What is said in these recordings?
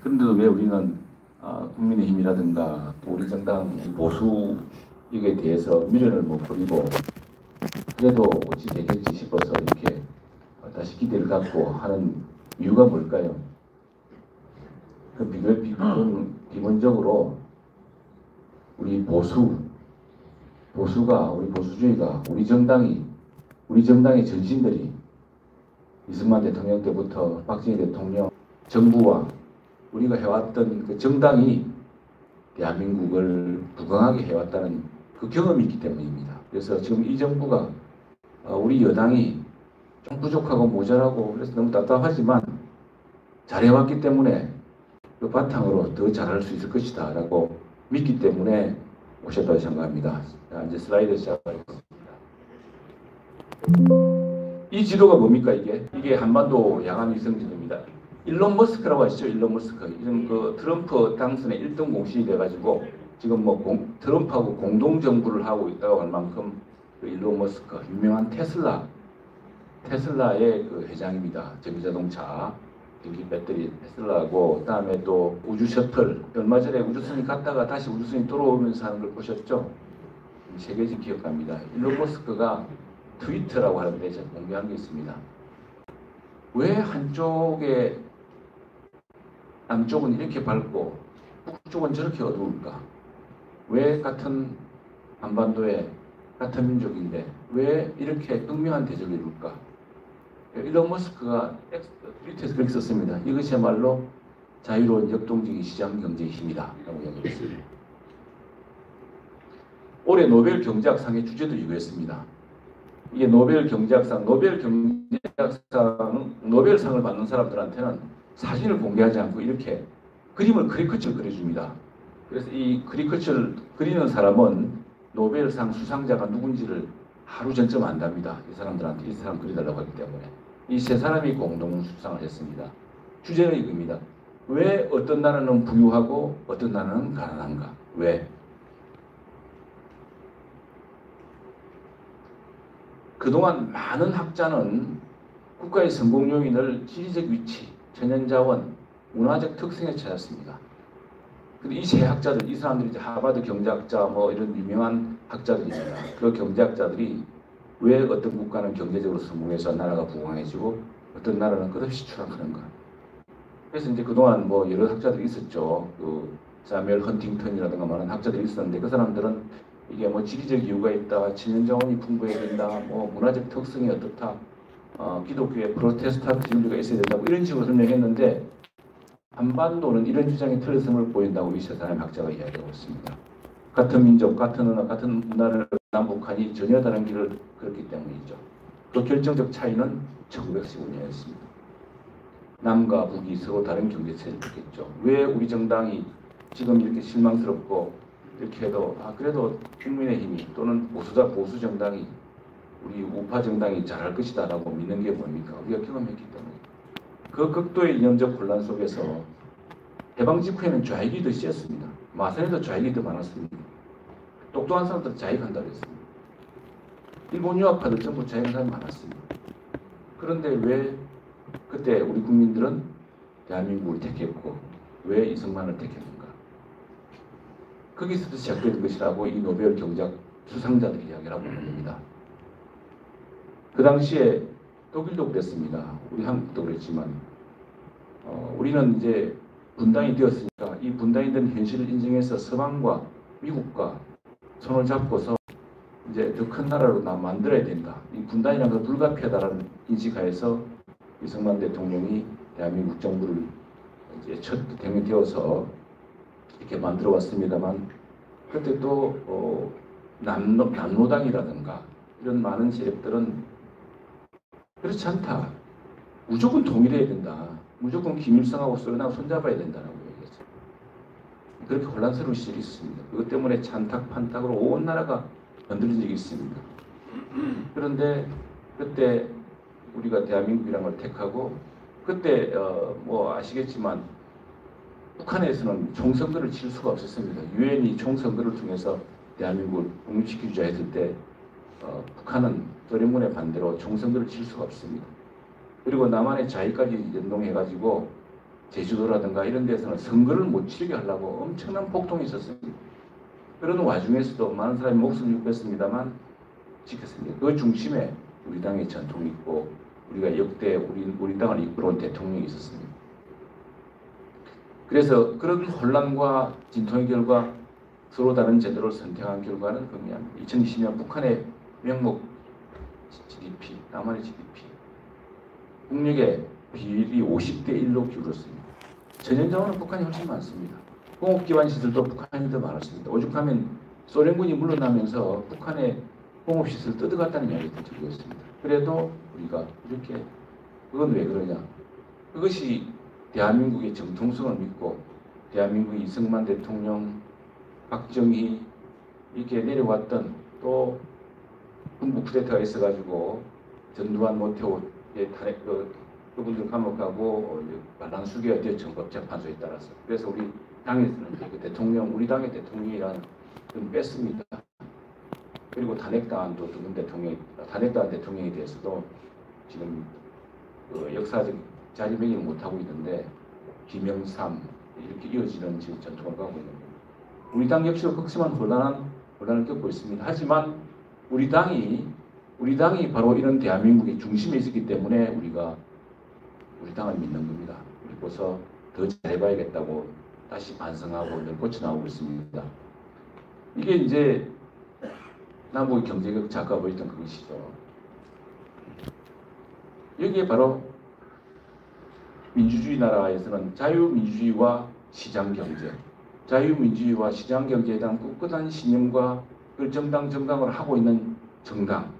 그런데도 왜 우리는 국민의힘이라든가 우리 정당 보수에 대해서 미련을 못 버리고 그래도 어찌 되겠지 싶어서 이렇게 다시 기대를 갖고 하는 이유가 뭘까요? 기본적으로 우리 보수가 우리 보수주의가 우리 정당의 전신들이 이승만 대통령 때부터 박정희 대통령 정부와 우리가 해왔던 그 정당이 대한민국을 부강하게 해왔다는 그 경험이 있기 때문입니다. 그래서 지금 이 정부가 우리 여당이 좀 부족하고 모자라고 그래서 너무 답답하지만 잘해왔기 때문에 그 바탕으로 더 잘할 수 있을 것이다 라고 믿기 때문에 오셨다고 생각합니다. 자, 이제 슬라이드 시작하겠습니다. 이 지도가 뭡니까 이게 한반도 야간 위성 지도입니다. 일론 머스크라고 아시죠? 일론 머스크. 이런 그 트럼프 당선의 1등 공신이 돼가지고 지금 뭐 트럼프하고 공동 정부를 하고 있다고 할 만큼 그 일론 머스크 유명한 테슬라의 그 회장입니다. 전기자동차, 전기 배터리 테슬라고 그다음에 또 우주 셔틀 얼마 전에 우주선이 갔다가 다시 우주선이 돌아오면서 하는 걸 보셨죠? 세계적 기억합니다. 일론 머스크가 트위터라고 하는데 제가 공개한 게 있습니다. 왜 남쪽은 이렇게 밝고 북쪽은 저렇게 어두울까? 왜 같은 한반도에 같은 민족인데 왜 이렇게 극명한 대적을 이룰까? 일론 머스크가 트위터에서 그렇게 썼습니다. 이것이야말로 자유로운 역동적인 시장 경제의 힘이다 라고 이야기했습니다. 올해 노벨 경제학상의 주제도 이거였습니다. 이게 노벨 경제학상은 노벨상을 받는 사람들한테는 사진을 공개하지 않고 이렇게 그림을 크리커처를 그려줍니다. 그래서 이 크리커처를 그리는 사람은 노벨상 수상자가 누군지를 하루 전쯤 안답니다. 이 사람들한테 이 사람 그려달라고 하기 때문에 이 세 사람이 공동 수상을 했습니다. 주제는 이겁니다. 왜 어떤 나라는 부유하고 어떤 나라는 가난한가? 왜? 그동안 많은 학자는 국가의 성공 요인을 지리적 위치, 천연자원, 문화적 특성에 찾았습니다. 근데 이 세 학자들, 이 사람들이 이제 하버드 경제학자 뭐 이런 유명한 학자들입니다. 그 경제학자들이 왜 어떤 국가는 경제적으로 성공해서 나라가 부강해지고 어떤 나라는 끝없이 추락하는가. 그래서 이제 그동안 뭐 여러 학자들이 있었죠. 그 사뮤엘 헌팅턴이라든가 많은 학자들이 있었는데 그 사람들은 이게 뭐 지리적 이유가 있다, 천연자원이 풍부해야 된다, 뭐 문화적 특성이 어떻다, 기독교의 프로테스탄트 진리가 있어야 된다, 뭐 이런 식으로 설명했는데 한반도는 이런 주장이 틀렸음을 보인다고 이 세 사람의 학자가 이야기하고 있습니다. 같은 민족, 같은 언어, 같은 문화를 남북한이 전혀 다른 길을 걸었기 때문이죠. 그 결정적 차이는 1915년이었습니다. 남과 북이 서로 다른 경제체를 갖겠죠. 왜 우리 정당이 지금 이렇게 실망스럽고 이렇게 해도 그래도 국민의힘이 또는 보수 정당이 우리 우파 정당이 잘할 것이다 라고 믿는 게 뭡니까? 우리가 경험했기 때문에 그 극도의 이념적 혼란 속에서 해방 직후에는 좌익이 더 씨였습니다. 마산에도 좌익이 더 많았습니다. 똑똑한 사람들은 좌익한다고 했습니다. 일본 유학파들 전부 좌익한 사람이 많았습니다. 그런데 왜 그때 우리 국민들은 대한민국을 택했고 왜 이승만을 택했는가? 거기서도 시작된 것이라고 이 노벨 경제학 수상자들이 이야기를 하고 있는 겁니다. 그 당시에 독일도 그랬습니다. 우리 한국도 그랬지만 우리는 이제 분단이 되었으니까 이 분단이 된 현실을 인정해서 서방과 미국과 손을 잡고서 이제 더 큰 나라로 만들어야 된다. 이 분단이라는 건 불가피하다라는 인식하에서 이승만 대통령이 대한민국 정부를 이제 첫 대통령이 되어서 이렇게 만들어 왔습니다만 그때 또 남로당이라든가 이런 많은 세력들은 그렇지 않다. 무조건 통일해야 된다. 무조건 김일성하고 소련하고 손잡아야 된다라고 얘기했어요. 그렇게 혼란스러운 시절이 있습니다. 그것 때문에 찬탁판탁으로 온 나라가 흔들린 적이 있습니다. 그런데 그때 우리가 대한민국이라는 걸 택하고 그때 뭐 아시겠지만 북한에서는 총선거를 칠 수가 없었습니다. 유엔이 총선거를 통해서 대한민국을 독립시키자 했을 때 북한은 소련군의 반대로 총선거를 칠 수가 없습니다. 그리고 남한의 자위까지 연동해가지고 제주도라든가 이런 데서는 선거를 못 치르게 하려고 엄청난 폭동이 있었습니다. 그런 와중에서도 많은 사람이 목숨을 잃었습니다만 지켰습니다. 그 중심에 우리 당의 전통이 있고 우리가 역대 우리 당을 이끌어온 대통령이 있었습니다. 그래서 그런 혼란과 진통의 결과 서로 다른 제도를 선택한 결과는 그냥 2020년 북한의 명목 GDP, 남한의 GDP, 국력의 비율이 50대 1로 기울었습니다. 전현자원은 북한이 훨씬 많습니다. 공업기반 시설도 북한이 더 많았습니다. 오죽하면 소련군이 물러나면서 북한의 공업시설 뜯어갔다는 이야기도 들고 있습니다. 그래도 우리가 이렇게 그건 왜 그러냐? 그것이 대한민국의 정통성을 믿고 대한민국의 이승만 대통령, 박정희 이렇게 내려왔던 또 군부 쿠데타가 있어가지고 전두환 모태오의 탄핵 그분들 감옥하고 반란수계가 되었죠. 법재판소에 따라서. 그래서 우리 당에서는 그 대통령, 우리 당의 대통령이란 좀 뺐습니다. 그리고 탄핵당한 또 두분 대통령, 탄핵당한 대통령에 대해서도 지금 그 역사적 자리매김을 못하고 있는데 김영삼 이렇게 이어지는 지금 전통을 가고 있는 겁니다. 우리 당 역시도 극심한 혼란을 겪고 있습니다. 하지만 우리 당이 바로 이런 대한민국의 중심에 있었기 때문에 우리가 우리 당을 믿는 겁니다. 그리고서 더 잘해봐야겠다고 다시 반성하고 늘 고쳐나오고 있습니다. 이게 이제 남북 경제적 작가가 보였던 그것이죠. 여기에 바로 민주주의 나라에서는 자유민주주의와 시장경제, 자유민주주의와 시장경제에 대한 꿋꿋한 신념과 그 정당을 하고 있는 정당,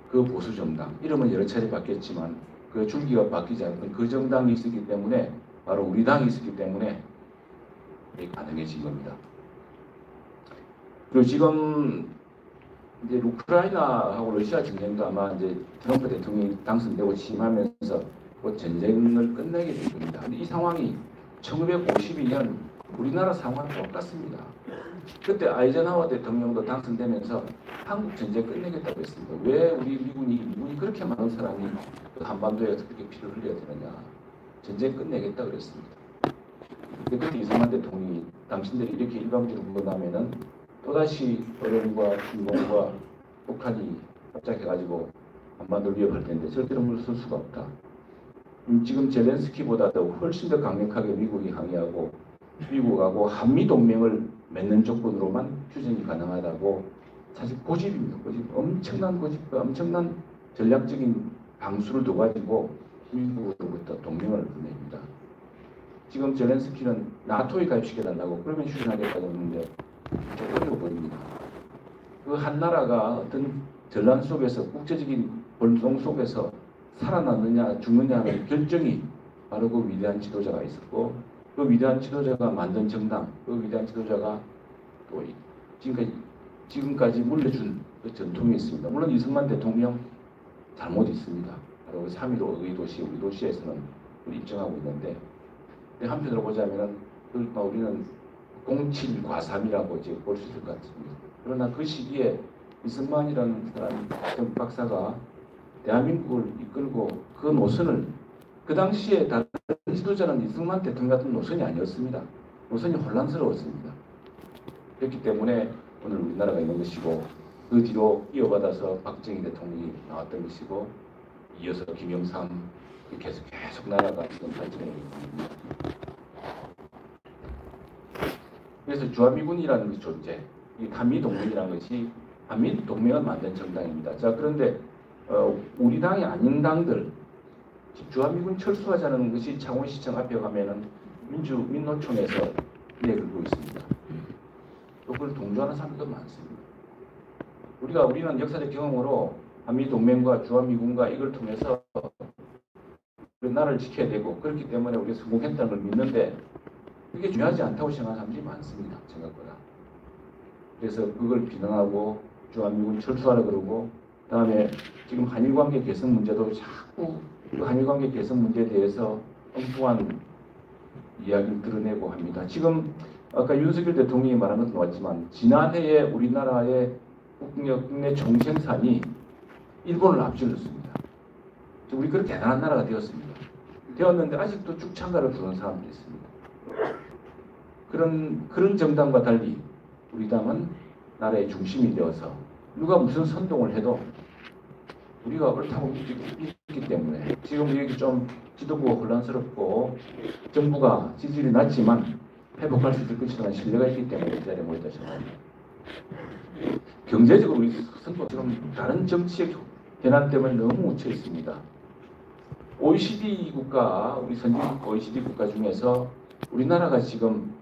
그 보수정당, 이름은 여러 차례 바뀌었지만 그 줄기가 바뀌지 않던 그 정당이 있었기 때문에 바로 우리 당이 있었기 때문에 가능해진 겁니다. 그리고 지금 이제 우크라이나하고 러시아 전쟁도 아마 이제 트럼프 대통령이 당선되고 취임하면서 곧 전쟁을 끝내게 될 겁니다. 근데 이 상황이 1952년 우리나라 상황과 똑같습니다. 그때 아이젠하워 대통령도 당선되면서 한국 전쟁 끝내겠다고 했습니다. 왜 우리 미군이 그렇게 많은 사람이 한반도에 그렇게 피를 흘려야 되느냐. 전쟁 끝내겠다 그랬습니다. 그때 이승만 대통령이 당신들이 이렇게 일방적으로 물러나면은 또다시 소련과 중공과 북한이 합작해가지고 한반도를 위협할 텐데 절대로 물러설 수가 없다. 지금 젤렌스키보다 더 훨씬 더 강력하게 미국이 항의하고 미국하고 한미동맹을 맺는 조건으로만 휴전이 가능하다고 사실 고집입니다. 엄청난 고집과 엄청난 전략적인 방수를 둬가지고 미국으로부터 동맹을 보냅니다. 지금 젤렌스키는 나토에 가입시켜달라고 그러면 휴전하겠다고 했는데 조건으로 버립니다. 그 한 나라가 어떤 전란 속에서 국제적인 벌송 속에서 살아남느냐 죽느냐는 결정이 바로 그 위대한 지도자가 있었고 그 위대한 지도자가 만든 정당, 그 위대한 지도자가 또 지금까지 물려준 그 전통이 있습니다. 물론 이승만 대통령 잘못 있습니다. 바로 3.15 의도시, 우리 도시에서는 입증하고 있는데 한편으로 보자면 우리는 07과삼이라고 지금 볼 수 있을 것 같습니다. 그러나 그 시기에 이승만이라는 사람, 박사가 대한민국을 이끌고 그 노선을 그 당시에 다른 지도자는 이승만 대통령 같은 노선이 아니었습니다. 노선이 혼란스러웠습니다. 그렇기 때문에 오늘 우리나라가 있는 것이고 그 뒤로 이어받아서 박정희 대통령이 나왔던 것이고 이어서 김영삼 계속 나라가 지금 발전하고 있습니다. 그래서 주한미군이라는 그 존재, 이 한미동맹이라는 것이 한미동맹을 만든 정당입니다. 자, 그런데 우리 당이 아닌 당들, 주한미군 철수하자는 것이 창원시청 앞에 가면은 민노총에서 내걸고 있습니다. 또 그걸 동조하는 사람들도 많습니다. 우리는 역사적 경험으로 한미동맹과 주한미군과 이걸 통해서 나라를 지켜야 되고 그렇기 때문에 우리가 성공했다는 걸 믿는데 그게 중요하지 않다고 생각하는 사람들이 많습니다. 생각보다. 그래서 그걸 비난하고 주한미군 철수하라 그러고 그다음에 지금 한일관계 개선 문제도 자꾸 그 한일관계 개선 문제에 대해서 엉뚱한 이야기를 드러내고 합니다. 지금 아까 윤석열 대통령이 말한 것도 나왔지만 지난해에 우리나라의 국내 총생산이 일본을 앞질렀습니다. 우리 그렇게 대단한 나라가 되었습니다. 되었는데 아직도 쭉 창가를 부르는 사람들이 있습니다. 그런 정당과 달리 우리 당은 나라의 중심이 되어서 누가 무슨 선동을 해도 우리가 옳다고 믿기 때문에 지금 이렇게 좀 지도부가 혼란스럽고 정부가 지지율이 낮지만 회복할 수 있을 것이라는 신뢰가 있기 때문에 이 자리에 모였다 생각합니다. 경제적으로 우리 선거 지금 다른 정치의 대난 때문에 너무 묻혀 있습니다. OECD 국가, 우리 선진 OECD 국가 중에서 우리나라가 지금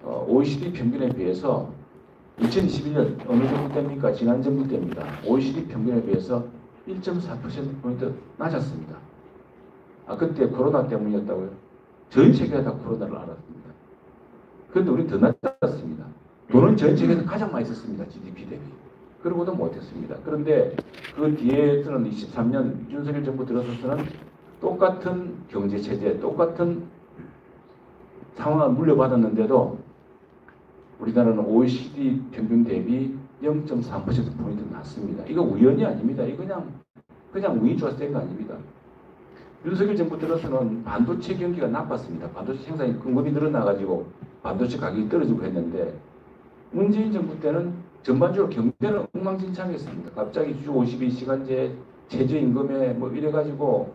OECD 평균에 비해서 2021년 어느 정도 때입니까? 지난 정부 때입니다. OECD 평균에 비해서 1.4%포인트 낮았습니다. 그때 코로나 때문이었다고요? 전 세계가 다 코로나를 앓았습니다. 그런데 우리는 더 낮았습니다. 돈은 전 세계에서 가장 많이 썼습니다. GDP 대비. 그러고도 못했습니다. 그런데 그 뒤에서는 23년 윤석열 정부 들어서서는 똑같은 경제체제, 똑같은 상황을 물려받았는데도 우리나라는 OECD 평균 대비 0.3%포인트 낮습니다. 이거 우연이 아닙니다. 이거 그냥 운이 좋아서 된 거 아닙니다. 윤석열 정부 들어서는 반도체 경기가 나빴습니다. 반도체 생산이 공급이 늘어나가지고 반도체 가격이 떨어지고 했는데 문재인 정부 때는 전반적으로 경제는 엉망진창했습니다. 갑자기 주 52시간제 최저임금에 뭐 이래가지고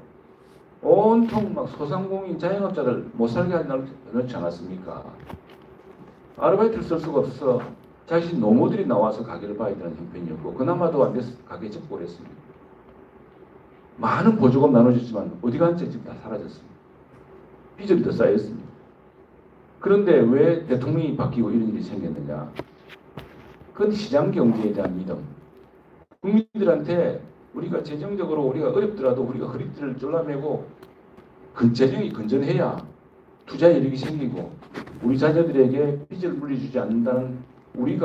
온통 막 소상공인 자영업자들 못 살게 하지 않았습니까? 아르바이트를 쓸 수가 없어 자신 노모들이 나와서 가게를 봐야 되는 형편이었고 그나마도 안 돼서 가게 접고를 했습니다. 많은 보조금 나눠줬지만 어디 갔는지 지금 다 사라졌습니다. 빚이 더 쌓였습니다. 그런데 왜 대통령이 바뀌고 이런 일이 생겼느냐? 그건 시장 경제에 대한 믿음. 국민들한테 우리가 재정적으로 우리가 어렵더라도 우리가 허리띠를 졸라매고 재정이 건전해야 투자 여력이 생기고 우리 자녀들에게 빚을 물려주지 않는다는 우리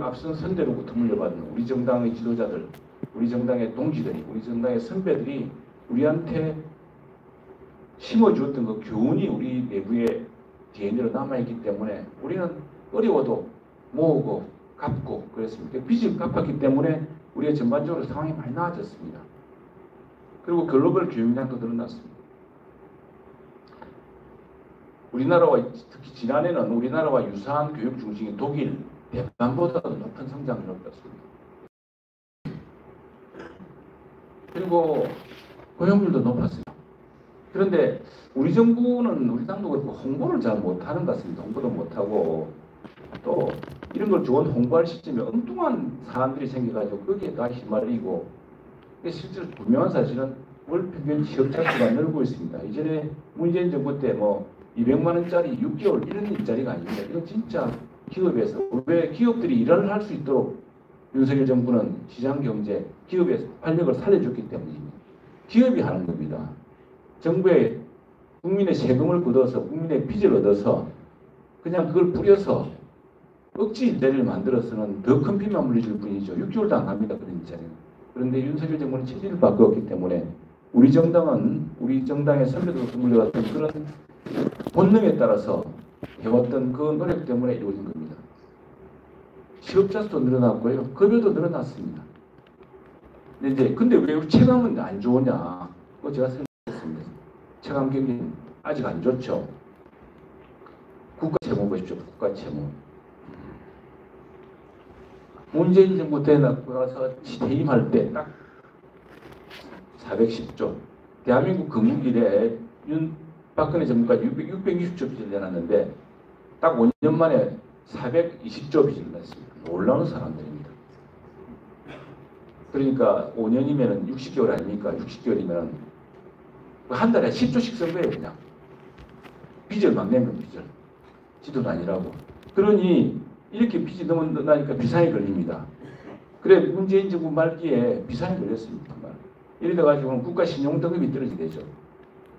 앞선 선대로부터 물려받는 우리 정당의 지도자들, 우리 정당의 동지들이, 우리 정당의 선배들이 우리한테 심어주었던 그 교훈이 우리 내부에 DNA로 남아있기 때문에 우리는 어려워도 모으고 갚고 그랬습니다. 빚을 갚았기 때문에 우리가 전반적으로 상황이 많이 나아졌습니다. 그리고 글로벌 교육량도 늘어났습니다. 우리나라와 특히 지난해는 우리나라와 유사한 교육 중심인 독일, 대만보다도 높은 성장을 얻었습니다. 그리고 고용률도 높았습니다. 그런데 우리 정부는 우리 당도 그렇고 홍보를 잘 못하는 것 같습니다. 홍보도 못하고 또 이런 걸 좋은 홍보할 시점에 엉뚱한 사람들이 생겨가지고 거기에 다 휘말리고 실제로 분명한 사실은 월 평균 취업자 수가 늘고 있습니다. 이전에 문재인 정부 때 뭐 200만 원짜리 6개월 이런 일자리가 아닙니다. 이건 진짜 기업에서 왜 기업들이 일을 할 수 있도록 윤석열 정부는 시장 경제, 기업의 활력을 살려줬기 때문입니다. 기업이 하는 겁니다. 정부의 국민의 세금을 걷어서 국민의 빚을 얻어서 그냥 그걸 뿌려서 억지 일자리를 만들어서는 더 큰 빚만 물려줄 뿐이죠. 6개월도 안 갑니다. 그런 일자리는. 그런데 윤석열 정부는 체질을 바꾸었기 때문에 우리 정당의 선배들로부터 물려왔던 그런 본능에 따라서 해왔던 그 노력 때문에 이루어진 겁니다. 취업자 수도 늘어났고요. 급여도 늘어났습니다. 근데 왜 우리 체감은 안 좋으냐? 그거 제가 생각했습니다. 체감 경기는 아직 안 좋죠. 국가 채무 보십시오. 국가 채무. 문재인 정부 때 나서 퇴임할 때 딱 410조. 대한민국 건국일에 박근혜 정부가 660조 빚을 내놨는데 딱 5년 만에 420조 빚을 냈습니다. 놀라운 사람들입니다. 그러니까 5년이면 60개월 아닙니까? 60개월이면 한 달에 10조씩 쓴 거예요. 그냥. 빚을 막 낸 건 빚을. 지도 아니라고. 그러니 이렇게 빚이 너무 나니까 비상이 걸립니다. 그래 문재인 정부 말기에 비상이 걸렸습니다. 정말. 이래 가지고는 국가 신용 등급이 떨어지게 되죠.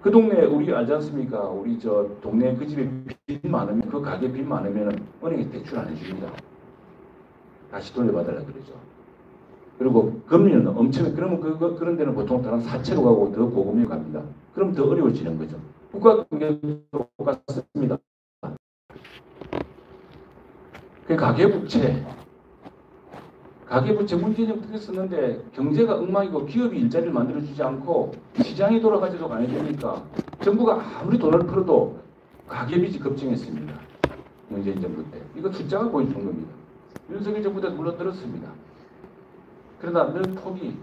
그 동네 우리 알지 않습니까? 우리 저 동네 그 집에 빚 많으면 그 가게 빚 많으면 은행에 대출 안 해줍니다. 다시 돌려받으라 그러죠. 그리고 금리는 엄청 그러면 그런 데는 보통 다른 사채로 가고 더 고금리로 갑니다. 그럼 더 어려워지는 거죠. 국가 경제도 똑같습니다. 그 가계부채 문재인 정부가 썼는데 경제가 엉망이고 기업이 일자리를 만들어주지 않고 시장이 돌아가지도 않으니까 정부가 아무리 돈을 풀어도 가계빚이 급증했습니다. 문재인 정부 때. 이거 숫자가 보여주는 겁니다. 윤석열 정부 때 물론 늘었습니다. 그러나 늘 폭이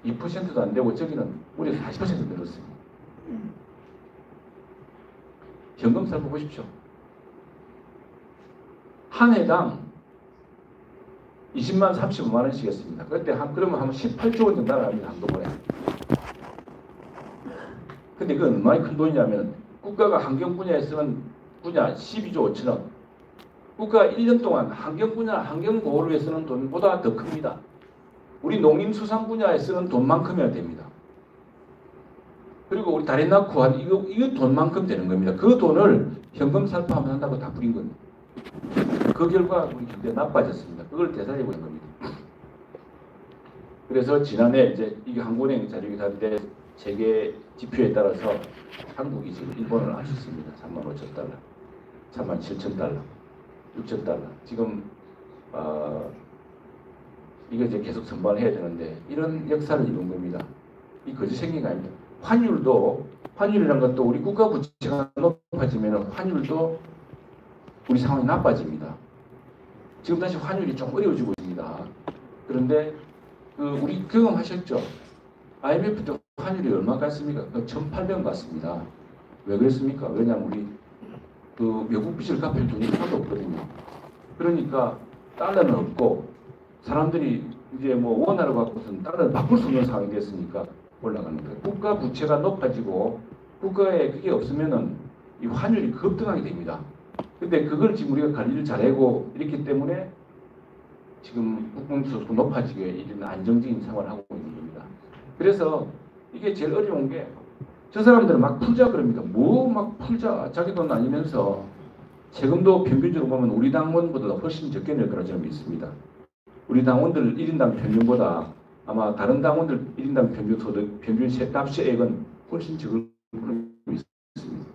2%도 안 되고 저기는 우리 40% 늘었습니다. 현금살 보십시오. 한 해당 20만 35만 원씩이었습니다. 그때 그러면 한 18조 원 정도 나갑니다. 한꺼번에. 근데 그건 얼마나 큰 돈이냐면 국가가 환경 분야에 쓰는 분야 12조 5천억. 국가가 1년 동안 환경 분야, 환경 보호를 위해 쓰는 돈보다 더 큽니다. 우리 농림수산 분야에 쓰는 돈만큼이나 됩니다. 그리고 우리 다리 낳고 한 이거 돈만큼 되는 겁니다. 그 돈을 현금 살포하면 한다고 다 부린 겁니다. 그 결과 우리 경제가 나빠졌습니다. 그걸 되살려 보는 겁니다. 그래서 지난해 이제 이게 한국은행 자료가 다른데 세계 지표에 따라서 한국이 지금 일본을 앞섰습니다. 35,000달러, 37,000달러, 6,000달러. 지금 이거 이제 계속 선반을 해야 되는데 이런 역사를 이룬 겁니다. 이 거짓 생긴 게 아닙니다. 환율이라는 것도 우리 국가 부채가 높아지면 환율도 우리 상황이 나빠집니다. 지금 다시 환율이 좀 어려워지고 있습니다. 그런데 우리 경험하셨죠? IMF 때 환율이 얼마 갔습니까? 1,800원 갔습니다. 왜 그랬습니까? 왜냐하면 우리 외국 빚을 갚을 돈이 하나도 없거든요. 그러니까 달러는 없고 사람들이 이제 뭐 원화를 갖고서는 달러를 바꿀 수 없는 상황이 됐으니까 올라가는 거예요. 국가 부채가 높아지고 국가에 그게 없으면은 이 환율이 급등하게 됩니다. 근데 그걸 지금 우리가 관리를 잘하고 이렇기 때문에 지금 국공수도 높아지게 이런 안정적인 생활을 하고 있는 겁니다. 그래서 이게 제일 어려운 게 저 사람들은 막 풀자 그럽니다. 뭐 막 풀자 자기 돈 아니면서 세금도 평균적으로 보면 우리 당원보다 훨씬 적게 낼 거라 저는 믿습니다. 우리 당원들 1인당 평균보다 아마 다른 당원들 1인당 평균 소득, 평균 납세액은 훨씬 적을 거로 있습니다.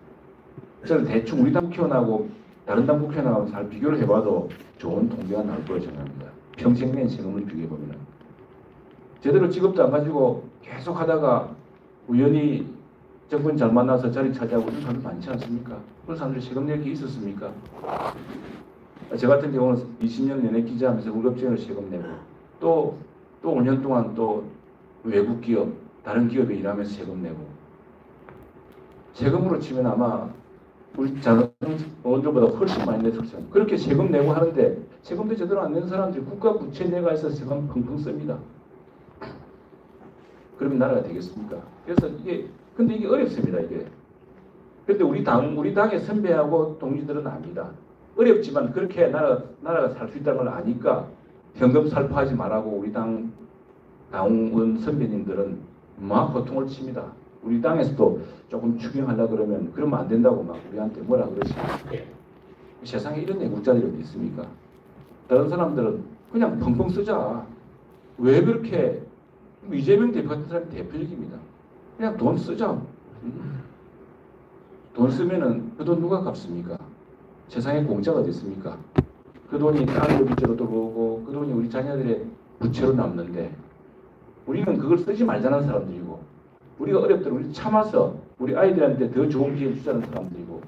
저는 대충 우리 당 국회의원하고 다른 당 국회의원하고 잘 비교를 해봐도 좋은 통계가 나올 거라고 생각합니다. 평생 낸 세금을 비교해보면 제대로 직업도 안 가지고 계속 하다가 우연히 정권 잘 만나서 자리 차지하고 이런 사람들 많지 않습니까? 그런 사람들이 세금 낼 게 있었습니까? 저 같은 경우는 20년 내내 기자하면서 월급쟁이로 세금 내고 또 5년 동안 또 외국 기업, 다른 기업에 일하면서 세금 내고 세금으로 치면 아마 우리 자본들보다 훨씬 많이 냈을 거예요. 그렇게 세금 내고 하는데 세금도 제대로 안 내는 사람들이 국가 부채 내가 있어서 세금 펑펑 씁니다. 그러면 나라가 되겠습니까? 그래서 근데 이게 어렵습니다. 이게. 근데 우리 당의 선배하고 동지들은 압니다. 어렵지만 그렇게 나라가 살 수 있다는 걸 아니까 현금 살포하지 말라고 우리 당원 선배님들은 막 고통을 칩니다. 우리 당에서도 조금 추경하려고 그러면 안 된다고 막 우리한테 뭐라 그러시죠. 세상에 이런 애국자들이 어디 있습니까? 다른 사람들은 그냥 펑펑 쓰자. 왜 그렇게 이재명 대표 같은 사람이 대표적입니다. 그냥 돈 쓰자. 돈 쓰면은 그 돈 누가 갚습니까? 세상에 공짜가 어디 있습니까? 그 돈이 딸의 빚으로 들어오고 그 돈이 우리 자녀들의 부채로 남는데 우리는 그걸 쓰지 말자는 사람들이고 우리가 어렵더라도 우리 참아서 우리 아이들한테 더 좋은 기회를 주자는 사람들이고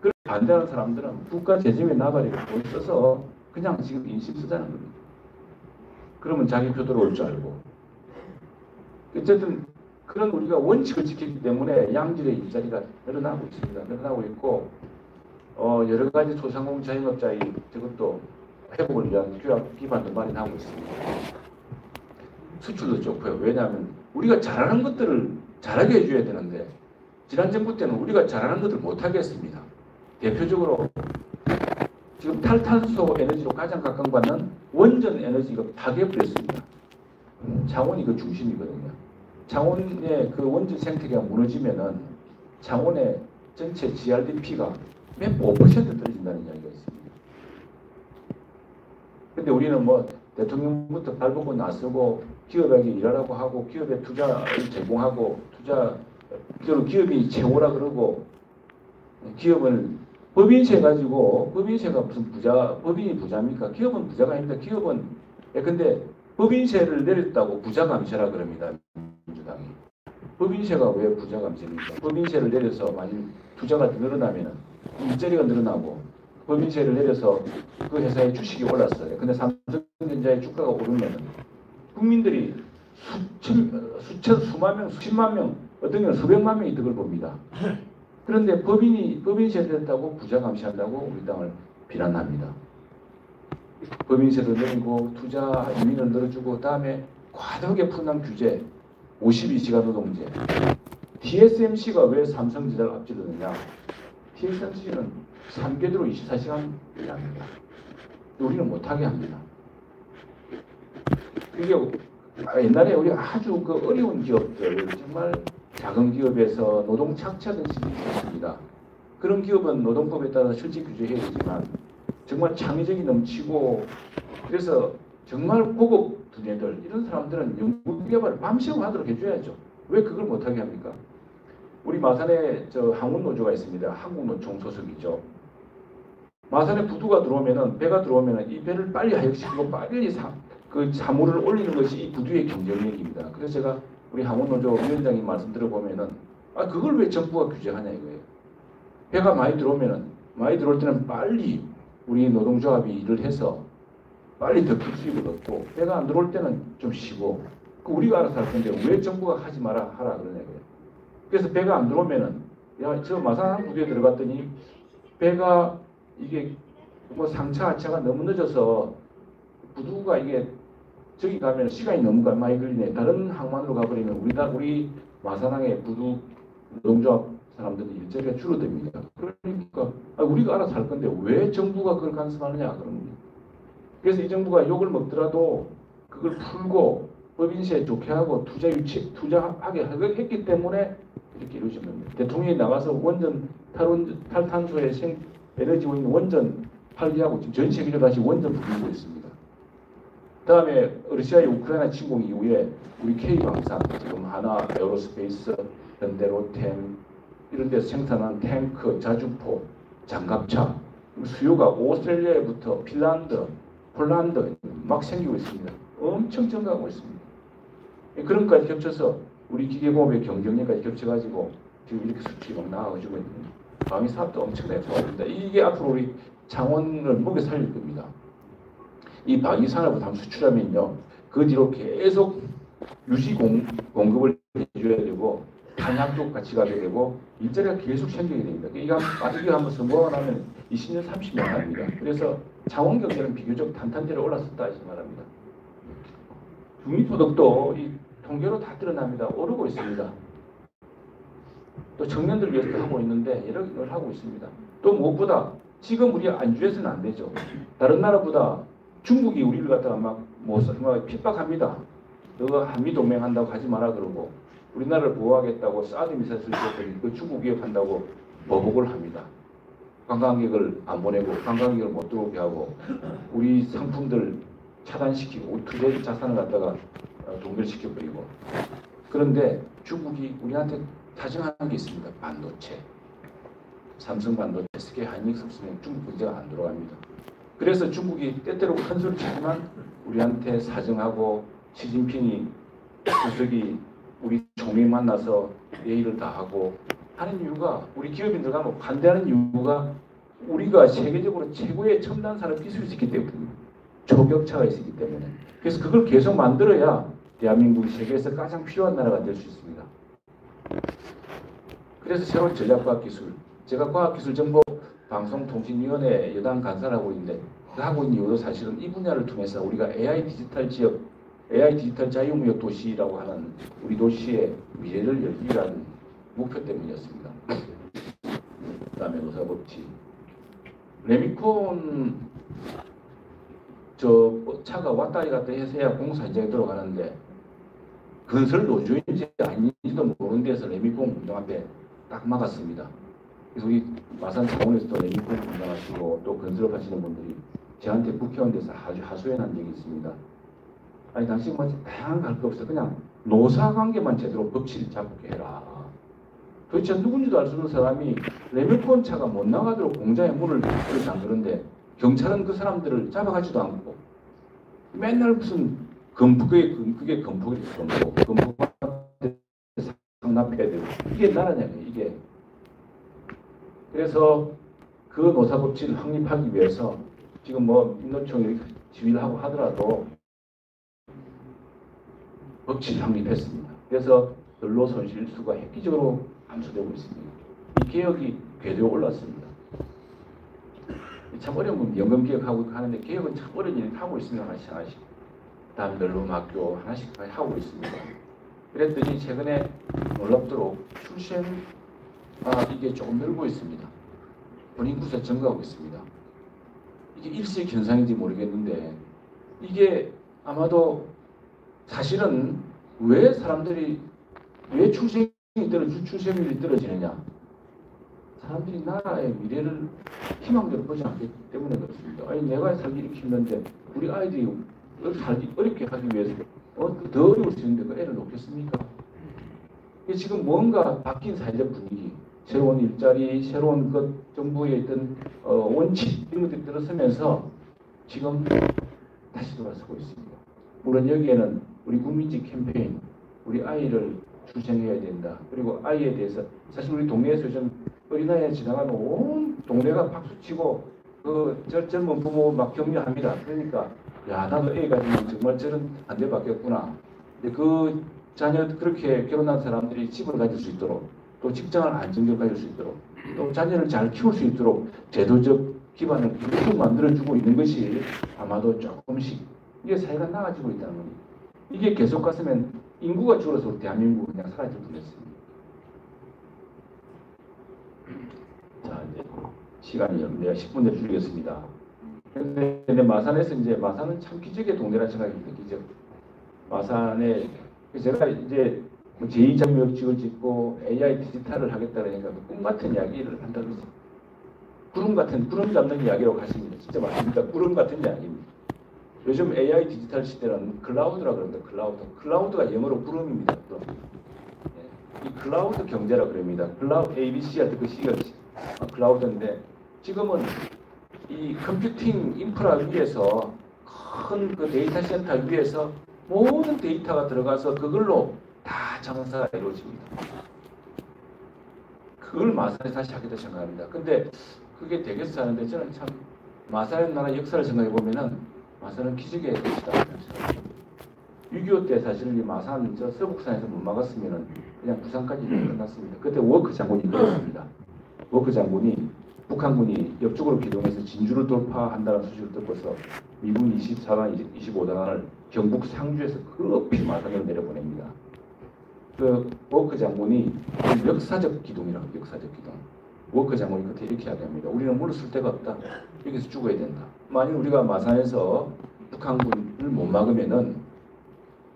그렇게 반대하는 사람들은 국가 재정에 나가려고 돈 써서 그냥 지금 인심 쓰자는 겁니다. 그러면 자기 표 들어올 줄 알고 어쨌든 그런 우리가 원칙을 지키기 때문에 양질의 일자리가 늘어나고 있습니다. 늘어나고 있고 여러 가지 소상공 자영업자의 저것도 회복을 위한 규약 기반도 마련하고 있습니다. 수출도 좋고요. 왜냐하면 우리가 잘하는 것들을 잘하게 해줘야 되는데 지난 정부 때는 우리가 잘하는 것들을 못하게 했습니다. 대표적으로 지금 탈탄소 에너지로 가장 각광받는 원전 에너지가 파괴버렸습니다. 창원이 그 중심이거든요. 창원의 그 원전 생태계가 무너지면은 창원의 전체 GRDP가 몇 5% 떨어진다는 이야기가 있습니다. 근데 우리는 뭐 대통령부터 발벗고 나서고 기업에게 일하라고 하고 기업에 투자를 제공하고 기업이 최고라 그러고 기업을 법인세 가지고 법인세가 무슨 법인이 부자입니까? 기업은 부자가 아닙니다. 기업은 근데 법인세를 내렸다고 부자 감세라 그럽니다. 민주당이. 법인세가 왜 부자 감세입니까? 법인세를 내려서 만일 투자가 더 늘어나면 일자리가 늘어나고 법인세를 내려서 그 회사의 주식이 올랐어요. 근데 삼성전자의 주가가 오르면 국민들이 수만 명, 수십만 명, 어떤 경우는 수백만 명이 득을 봅니다. 그런데 법인세를 냈다고 부자 감시한다고 우리 당을 비난합니다. 법인세도 내리고 투자 유인을 늘어주고 다음에 과도하게 푸는 규제 52시간 노동제. TSMC가 왜 삼성전자를 앞지르느냐? TSMC는 3궤도로 24시간 일합니다. 우리는 못하게 합니다. 이게 옛날에 우리 아주 그 어려운 기업들, 정말 작은 기업에서 노동 착취하던 시절이 있었습니다. 그런 기업은 노동법에 따라 실질 규제해야 되지만 정말 창의력이 넘치고 그래서 정말 고급 두뇌들 이런 사람들은 연구개발을 밤새고 하도록 해줘야죠. 왜 그걸 못하게 합니까? 우리 마산에 항운노조가 있습니다. 한국노총 소속이죠. 마산에 부두가 들어오면은 배가 들어오면은 이 배를 빨리 하역시키고 빨리 그 사물을 올리는 것이 이 부두의 경쟁력입니다. 그래서 제가 우리 항운노조 위원장님 말씀 들어보면은 그걸 왜 정부가 규제하냐 이거예요. 배가 많이 들어올 때는 빨리 우리 노동조합이 일을 해서 빨리 더 큰 수익을 얻고 배가 안 들어올 때는 좀 쉬고 우리가 알아서 할 건데 왜 정부가 하지 마라 하라 그러냐 이거예요. 그래서 배가 안 들어오면은 저 마산 부두에 들어갔더니 배가 이게 뭐 상차 하차가 너무 늦어서 부두가 이게 저기 가면 시간이 너무 많이 걸리네. 다른 항만으로 가버리면 우리 마산항의 부두 노동조합 사람들은 일자리가 줄어듭니다. 그러니까 우리가 알아서 할 건데 왜 정부가 그걸 간섭하느냐 그런 겁니다. 그래서 이 정부가 욕을 먹더라도 그걸 풀고 법인세 좋게 하고 투자하게 했기 때문에 이렇게 이루어진 겁니다. 대통령이 나가서 원전 탈탄소의 에너지원인 원전 팔기하고 지금 전 세계적으로 다시 원전 부르고 있습니다. 다음에 러시아의 우크라이나 침공 이후에 우리 K방산, 지금 하나, 에어로스페이스, 현대로템 이런 데서 생산한 탱크, 자주포, 장갑차 수요가 오스트레일리아부터 핀란드, 폴란드 막 생기고 있습니다. 엄청 증가하고 있습니다. 그런 것까지 겹쳐서 우리 기계공업의 경쟁력까지 겹쳐가지고 지금 이렇게 수출이 막 나아가지고 있는 방위 사업도 엄청나게 좋아집니다. 이게 앞으로 우리 창원을 먹여 살릴 겁니다. 이 방위 산업을 한번 수출하면요, 그 뒤로 계속 유지 공급을 해줘야 되고 탄약도 같이 가게 되고 일자리가 계속 생기게 됩니다. 이거 한번 성공을 하면 20년, 30년 합니다. 그래서 창원 경제는 비교적 탄탄대로 올랐었다 하시 말합니다. 중위소득도 이 통계로 다 드러납니다. 오르고 있습니다. 또 청년들 위해서도 하고 있는데 여러 걸 하고 있습니다. 또 무엇보다 지금 우리 안주해서는 안 되죠. 다른 나라보다 중국이 우리를 갖다가 막 핍박합니다. 너가 한미동맹 한다고 하지 마라 그러고 우리나라를 보호하겠다고 사드 미사일 쓰겠더니 그 중국 위협한다고 보복을 합니다. 관광객을 안 보내고 관광객을 못 들어오게 하고 우리 상품들 차단시키고 우리 투자 자산을 갖다가 동결시켜버리고 그런데 중국이 우리한테 타정하는 게 있습니다. 반도체. 삼성 반도체, SK 하이닉스 없으면 중국 경제가 안 들어갑니다. 그래서 중국이 때때로 큰 소리 치지만 우리한테 사정하고 시진핑이 주석이 우리 총리 만나서 예의를 다하고 하는 이유가 우리 기업인들과 반대하는 이유가 우리가 세계적으로 최고의 첨단 산업 기술이 있기 때문입니다. 초격차가 있기 때문에. 그래서 그걸 계속 만들어야 대한민국이 세계에서 가장 필요한 나라가 될 수 있습니다. 그래서 새로운 전략과학기술, 제가 과학기술정보방송통신위원회 여당 간사를 하고 있는데 그 하고 있는 이유도 사실은 이 분야를 통해서 우리가 AI 디지털 지역, AI 디지털 자유무역 도시라고 하는 우리 도시의 미래를 열기 위한 목표 때문이었습니다. 그 다음에 노사법치. 레미콘 차가 왔다리 갔다 해서야 공사 현장에 들어가는데 건설 노조인지 아닌지도 모르는 데서 레미콘 공장 앞에 딱 막았습니다. 그래서 우리 마산 창원에서도 레미콘 공장하시고 또 건설업 하시는 분들이 저한테 국회의원 돼서 아주 하소연한 적이 있습니다. 아니 당신 뭐 다양한 갈 거 없어. 그냥 노사관계만 제대로 법치를 잡게 해라. 도대체 누군지도 알 수 없는 사람이 레미콘 차가 못 나가도록 공장에 문을 잠그는데 경찰은 그 사람들을 잡아가지도 않고 맨날 무슨 그게 건폭이죠. 건폭 상납해야 되고 이게 나라냐고요. 이게. 그래서 그 노사법칙을 확립하기 위해서 지금 뭐 민노총이 지휘를 하고 하더라도 법칙을 확립했습니다. 그래서 근로 손실 수가 획기적으로 감소되고 있습니다. 이 개혁이 궤도에 올랐습니다. 참 어려운 겁니다. 연금 개혁하고 하는데 개혁은 참 어려운 일을 하고 있습니다. 하나씩. 다음 널로막교 하나씩 하고 있습니다. 그랬더니 최근에 놀랍도록 출생아 이게 조금 늘고 있습니다. 본인 구세 증가하고 있습니다. 이게 일시적 현상인지 모르겠는데 이게 아마도 사실은 왜 사람들이 왜 출생률이 떨어지느냐? 사람들이 나라의 미래를 희망대로 보지 않기 때문에 그렇습니다. 아니 내가 살기 이렇게 힘든데 우리 아이들이 살기 어렵게 하기 위해서 더 어려울 수 있는데 그 애를 놓겠습니까? 지금 뭔가 바뀐 사회적 분위기, 새로운 일자리, 새로운 그 정부의 어떤 원칙 이런 것들이 들어서면서 지금 다시 돌아서고 있습니다. 물론 여기에는 우리 국민직 캠페인, 우리 아이를 출생해야 된다. 그리고 아이에 대해서 사실 우리 동네에서 좀 어린아이에 지나가면 온 동네가 박수치고 그 젊은 부모 막 격려합니다. 그러니까 야 나도 애 가지면 정말 저런 안돼 받겠구나. 근데 그 자녀 그렇게 결혼한 사람들이 집을 가질 수 있도록 또 직장을 안정적으로 가질 수 있도록 또 자녀를 잘 키울 수 있도록 제도적 기반을 계속 만들어주고 있는 것이 아마도 조금씩 이게 사회가 나아지고 있다는 겁니다. 이게 계속 갔으면 인구가 줄어서 우리 대한민국은 그냥 사라질 뻔했습니다. 자 이제 시간이 내가 10분 내로 줄이겠습니다. 근데 마산에서 이제 마산은 참 기적의 동네라는 생각이 듭니다. 기적. 마산에 제가 이제 제2장묘역직을 짓고 AI 디지털을 하겠다 그러니까 꿈 같은 이야기를 한다고 했어요. 구름 잡는 이야기라고 하십니다. 진짜 맞습니다. 구름 같은 이야기입니다. 요즘 AI 디지털 시대는 클라우드라고 그럽니다. 클라우드가 영어로 구름입니다. 구름. 이 클라우드 경제라고 그럽니다. 클라우드 ABC가 그 C가 클라우드인데 지금은 이 컴퓨팅 인프라 위에서 큰 그 데이터 센터 위에서 모든 데이터가 들어가서 그걸로 다 장사가 이루어집니다. 그걸 마산에 다시 하겠다 생각합니다. 근데 그게 되겠어 하는데 저는 참 마산의 나라 역사를 생각해 보면은 마산은 기적의 도시다. 6.25 때 사실 이 마산 저 서북산에서 못 막았으면은 그냥 부산까지 끝났습니다. 그때 워크 장군이 그랬습니다. 워크 장군이 북한군이 옆쪽으로 기동해서 진주를 돌파한다는 소식을 듣고서 미군 24단, 25단을 경북 상주에서 급히 마산으로 내려보냅니다. 그 워크 장군이 역사적 기동이라고 역사적 기동. 워크 장군이 그때 이렇게 이야기합니다. 우리는 물러설 데가 없다. 여기서 죽어야 된다. 만일 우리가 마산에서 북한군을 못 막으면은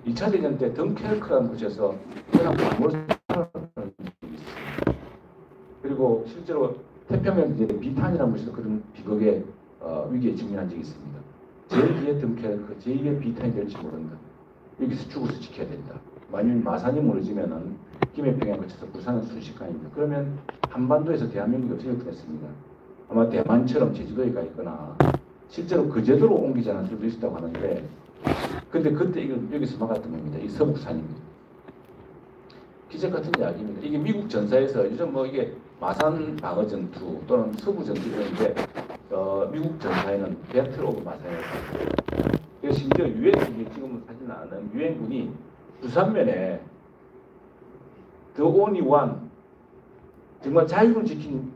2차 대전 때 덩케르크라는 곳에서 그냥 밤으로 살아가는 적이 있습니다. 그리고 실제로 태평양 이제 비탄이라는 곳에서 그런 비극의 위기에 직면한 적이 있습니다. 제2의 덩케르크, 제2의 비탄이 될지 모른다. 여기서 죽어서 지켜야 된다. 만일 마산이 무너지면은 김해평양 거쳐서 부산은 순식간입니다. 그러면 한반도에서 대한민국이 없어질 뻔했습니다. 아마 대만처럼 제주도에 가 있거나 실제로 그 제도로 옮기지 않을 수도 있었다고 하는데 근데 그때 이걸 여기서 막았던 겁니다. 이 서북산입니다. 기적 같은 이야기입니다. 이게 미국 전사에서 요즘 뭐 이게 마산 방어 전투 또는 서부 전투 이런데 미국 전사에는 배틀 오브 마산이라고 합니다. 그래서 심지어 유엔군이 지금은 사진 않은 유엔군이 부산면에 The Only One 정말 자유를 지킨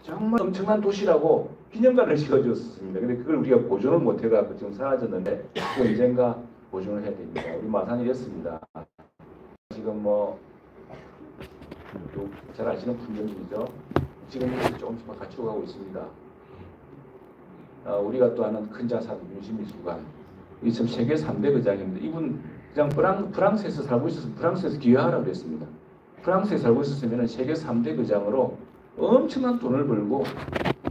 정말 엄청난 도시라고 기념관을 지어주었습니다. 근데 그걸 우리가 보존을 못해가지고 지금 사라졌는데 그 언젠가 보존을 해야 됩니다. 우리 마산이 이렇습니다. 지금 뭐 잘 아시는 풍경이죠. 지금 조금씩 갖추어가고 있습니다. 우리가 또 아는 큰 자산 윤심미술관 이 지금 세계 3대 거장입니다. 이분 그냥 프랑스에서 살고 있어서 프랑스에서 기여하라고 그랬습니다. 프랑스에 살고 있었으면 세계 3대 거장으로 엄청난 돈을 벌고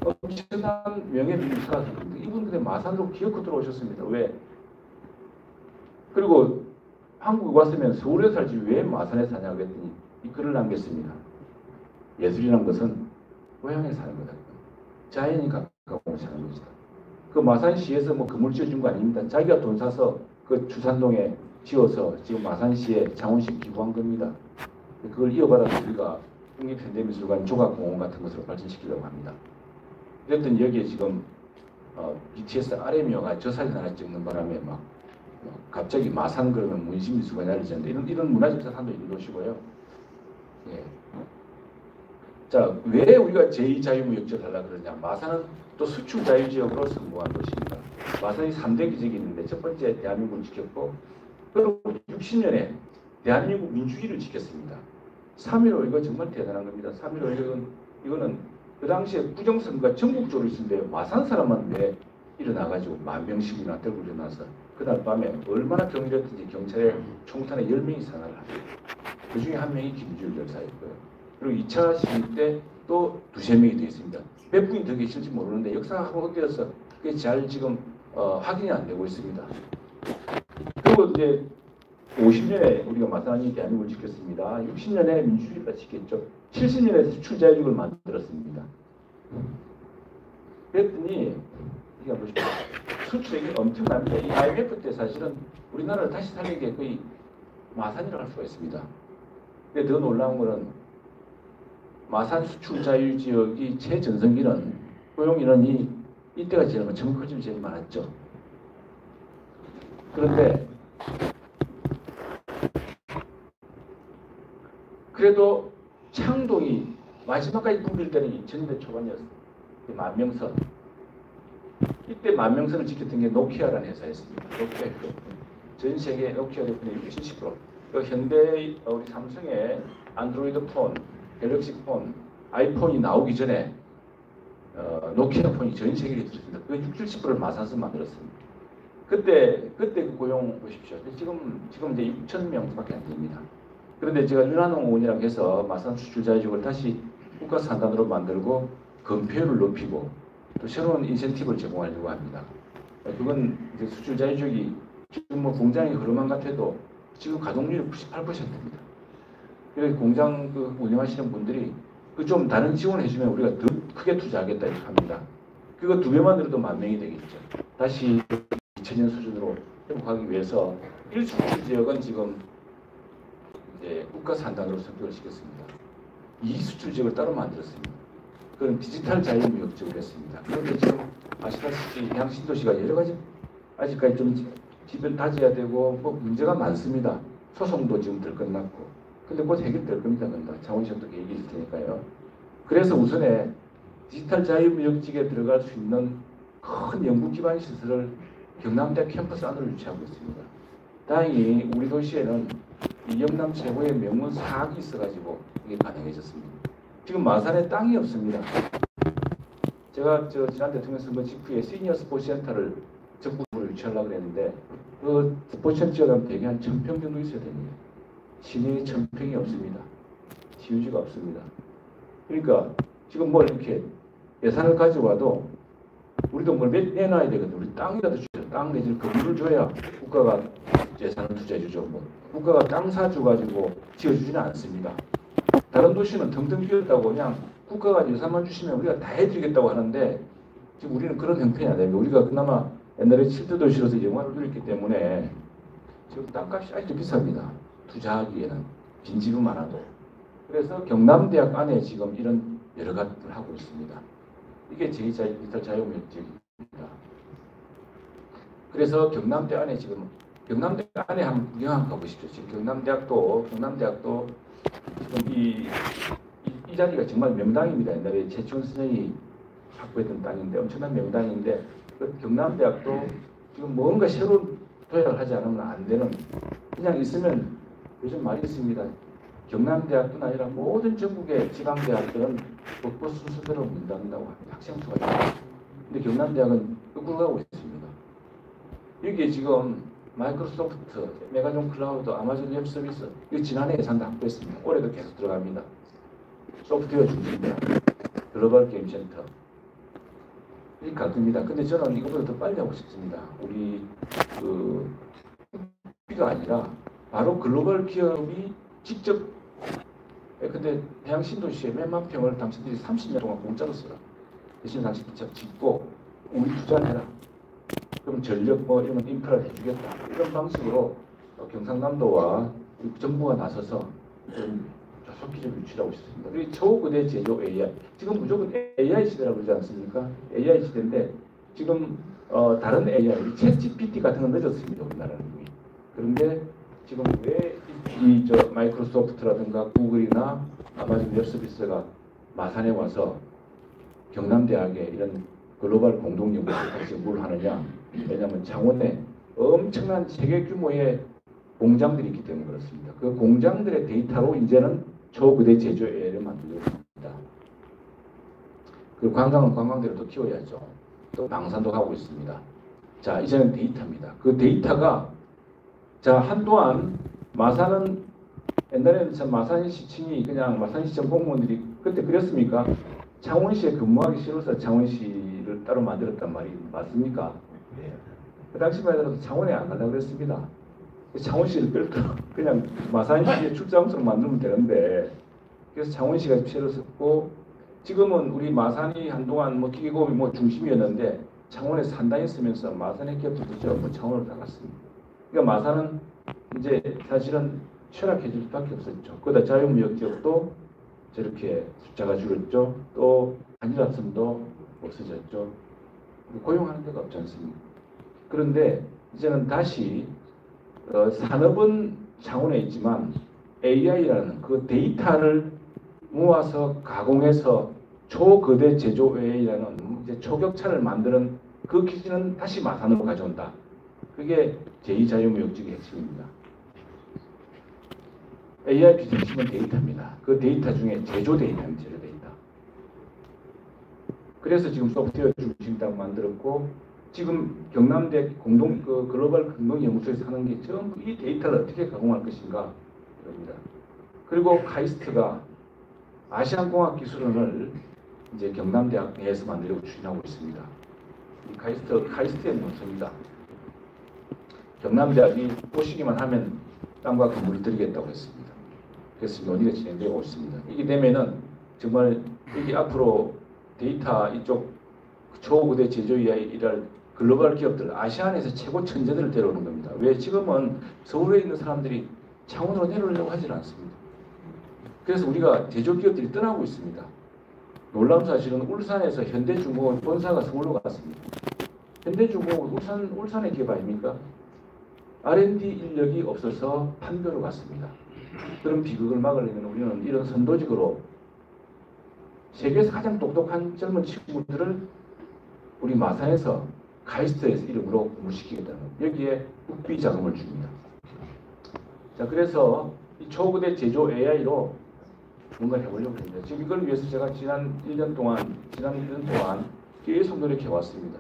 엄청난 명예를 살았습니다. 이분 근데 마산으로 기어코 들어오셨습니다. 왜? 그리고 한국에 왔으면 서울에 살지 왜 마산에 사냐고 했더니 이 글을 남겼습니다. 예술이란 것은 고향에 사는 거다. 자연이 가까워 사는 것이다. 그 마산시에서 뭐 건물 지어준 거 아닙니다. 자기가 돈 사서 그 주산동에 지어서 지금 마산시에 장원식 기부한 겁니다. 그걸 이어받아서 우리가 국립현대미술관 조각공원 같은 것으로 발전시키려고 합니다. 그랬더니 여기에 지금 BTS RM이가 저 사진 하나 찍는 바람에 막 갑자기 마산 그러면 문신미술관이 알려졌는데 이런 문화적 자산도 있는 곳이고요. 예. 자, 왜 우리가 제2자유무역지역을 하려고 그러냐. 마산은 또 수출자유지역으로 성공한 곳입니다. 마산이 3대 기적이 있는데 첫 번째 대한민국을 지켰고 그리고 60년에 대한민국 민주주의를 지켰습니다. 3.15 이거 정말 대단한 겁니다. 3.15 이거는 그 당시에 부정선거가 전국적으로 있었는데 마산 사람만 왜 일어나가지고 10,000명씩이나 들고 일어나서 그날 밤에 얼마나 경이롭든지 경찰에 총탄에 10명이 사살을 합니다. 그 중에 한 명이 김주일 열사였고요. 그리고 2차 시위 때 또 2~3명이 되어 있습니다. 몇 분이 더 계실지 모르는데 역사하고 엮여서 그게 잘 지금 확인이 안 되고 있습니다. 그리고 이제 50년에 우리가 마산이 대한민국을 지켰습니다. 60년에 민주주의가 지켰죠. 70년에 수출자유국을 만들었습니다. 그랬더니 이게 보십시오. 수출액이 엄청납니다. 이 IMF 때 사실은 우리나라를 다시 살린 게 거의 마산이라고 할 수가 있습니다. 근데 더 놀라운 거는 마산 수출자유지역이 최전성기는 고용인원이 이때가 제일 청커짐이 제일 많았죠. 그런데 그래도 창동이 마지막까지 붐빌 때는 2000년대 초반이었어요. 10,000선. 이때 10,000선을 지켰던 게 노키아라는 회사였습니다. 노키아. 전 세계 노키아 대표는 70%. 현대 우리 삼성의 안드로이드 폰, 갤럭시 폰, 아이폰이 나오기 전에 노키아 폰이 전 세계에 있었습니다. 그 60~70%를 마산에서 만들었습니다. 그때 그 고용 보십시오. 지금 이제 6,000명밖에 안 됩니다. 그런데 제가 윤한홍 해서 마산 수출자유지역을 다시 국가산단으로 만들고 건폐율을 높이고 또 새로운 인센티브를 제공하려고 합니다. 그건 이제 수출자유지역이 지금 뭐 공장이 흐름한 것 같아도 지금 가동률이 98%입니다. 그래서 공장 운영하시는 분들이 그 좀 다른 지원을 해주면 우리가 더 크게 투자하겠다 이렇게 합니다. 그거 2배만 들어도 10,000명이 되겠죠. 다시 2000년 수준으로 회복하기 위해서 1수출 지역은 지금 이제 국가산단으로 선택을 시켰습니다. 2수출 지역을 따로 만들었습니다. 그건 디지털 자유무역지역을 했습니다. 그런데 지금 아시다시피 해양 신도시가 여러 가지 아직까지 좀 집을 다져야 되고 뭐 문제가 많습니다. 소송도 지금 들끝났고. 근데 곧 해결될 겁니다. 자원시장도 계획이 있을 테니까요. 그래서 우선에 디지털 자유무역지역에 들어갈 수 있는 큰 연구기반 시설을 경남대 캠퍼스 안으로 유치하고 있습니다. 다행히 우리 도시에는 이 영남 최고의 명문 사학이 있어가지고 이게 가능해졌습니다. 지금 마산에 땅이 없습니다. 제가 지난 대통령 선거 직후에 시니어 스포츠센터를 전국으로 유치하려고 했는데 그 스포츠센터는 대개 한 1,000평 정도 있어야 됩니다. 시내에 1,000평이 없습니다. 지유지가 없습니다. 그러니까 지금 뭘 이렇게 예산을 가져와도 우리도 뭘 내놔야 되거든요. 우리 땅이라도 주죠. 땅 내지 건물을 줘야 국가가 예산을 투자해주죠. 뭐 국가가 땅 사줘가지고 지어주지는 않습니다. 다른 도시는 텅텅 비었다고 그냥 국가가 예산만 주시면 우리가 다 해드리겠다고 하는데 지금 우리는 그런 형편이 안 됩니다. 우리가 그나마 옛날에 7대 도시로서 영화를 누렸기 때문에 지금 땅값이 아직도 비쌉니다. 투자하기에는 빈집은 많아도. 그래서 경남대학 안에 지금 이런 여러 가지를 하고 있습니다. 이게 디지털 자유무역지역입니다. 그래서 경남대 안에 지금 경남대 안에 한번 구경 한번 가보십시오. 지금 경남대학도 지금 이 자리가 정말 명당입니다. 옛날에 최충 선생이 확보했던 땅인데 엄청난 명당인데 그 경남대학도 지금 뭔가 새로운 도약을 하지 않으면 안 되는 그냥 있으면 요즘 말이 있습니다. 경남대학뿐 아니라 모든 전국의 지방대학들은 벚꽃 순서대로 문 닫는다고 합니다. 학생 수가 있습니다. 근데 경남대학은 거꾸로 가고 있습니다. 여기에 지금 마이크로소프트, 메가존 클라우드, 아마존 웹 서비스 이거 지난해 예산도 확보했습니다. 올해도 계속 들어갑니다. 소프트웨어 중심입니다. 글로벌 게임 센터. 이 가끔입니다. 근데 저는 이거보다 더 빨리 하고 싶습니다. 우리 가 아니라 바로 글로벌 기업이 직접 근데 해양 신도시에 몇만 평을 당신들이 30년 동안 공짜로 쓰라. 대신 당신 직접 짓고 우리 투자를 해라. 그럼 전력 뭐 이런 인프라를 해주겠다. 이런 방식으로 경상남도와 정부가 나서서 조속기적 유출하고 있습니다. 그리고 초거대 제조 AI. 지금 무조건 AI 시대라고 그러지 않습니까? AI 시대인데 지금 다른 AI, 챗GPT 같은 건 늦었습니다. 우리나라는. 그런데 지금 왜 이 마이크로소프트라든가 구글이나 아마존 웹 서비스가 마산에 와서 경남대학에 이런 글로벌 공동연구소에 같이 연구를 하느냐? 왜냐하면 창원에 엄청난 세계 규모의 공장들이 있기 때문에 그렇습니다. 그 공장들의 데이터로 이제는 초거대 제조 AI를 만들려고 합니다. 그 관광은 관광대로 또 키워야죠. 또 방산도 하고 있습니다. 자, 이제는 데이터입니다. 그 데이터가 자, 한동안 마산은 옛날에는 참 마산시청이 그냥 마산시청 공무원들이 그때 그랬습니까? 창원시에 근무하기 싫어서 창원시를 따로 만들었단 말이 맞습니까? 그 당시만 해도 창원에 안 가려고 그랬습니다. 창원시를 별도로 그냥 마산시의 출장소로 만들면 되는데 그래서 창원시가 피해를 썼고 지금은 우리 마산이 한동안 뭐 기계공업이 뭐 중심이었는데 창원에 산단이 쓰면서 마산의 기업들도 전부 창원으로 나갔습니다. 그러니까 마산은 이제 사실은 추락해질 수밖에 없었죠. 거기다 자유무역 지역도 저렇게 숫자가 줄었죠. 또 한일합섬도 없어졌죠. 고용하는 데가 없지 않습니까? 그런데 이제는 다시 산업은 창원에 있지만 AI라는 그 데이터를 모아서 가공해서 초거대 제조 AI라는 이제 초격차를 만드는 그 기지는 다시 마산으로 가져온다. 그게 제2자유무역지의 핵심입니다. AI 기술 핵심은 데이터입니다. 그 데이터 중에 제조 데이터는 제조 데이터. 그래서 지금 소프트웨어 중심당 만들었고 지금 경남대 글로벌 공동연구소에서 하는 게 전부 이 데이터를 어떻게 가공할 것인가 입니다. 그리고 카이스트가 아시안공학기술원을 이제 경남대학 내에서 만들려고 추진하고 있습니다. 이 카이스트의 문서입니다. 경남대학이 보시기만 하면 땅과 건물을 드리겠다고 했습니다. 그래서 논의가 진행되고 있습니다. 이게 되면은 정말 이게 앞으로 데이터 이쪽 초거대 제조 AI를 글로벌 기업들, 아시안에서 최고 천재들을 데려오는 겁니다. 왜 지금은 서울에 있는 사람들이 창원으로 내려오려고 하질 않습니다. 그래서 우리가 제조 기업들이 떠나고 있습니다. 놀라운 사실은 울산에서 현대중공업 본사가 서울로 갔습니다. 현대중공업 울산의 기업 아닙니까? R&D 인력이 없어서 판교로 갔습니다. 그런 비극을 막으려면 우리는 이런 선도직으로 세계에서 가장 똑똑한 젊은 친구들을 우리 마산에서 카이스트에서 이름으로 공부시키겠다는 여기에 국비 자금을 줍니다. 자, 그래서 이 초거대 제조 AI로 뭔가 해보려고 합니다. 지금 이걸 위해서 제가 지난 1년 동안 계속 노력해 왔습니다.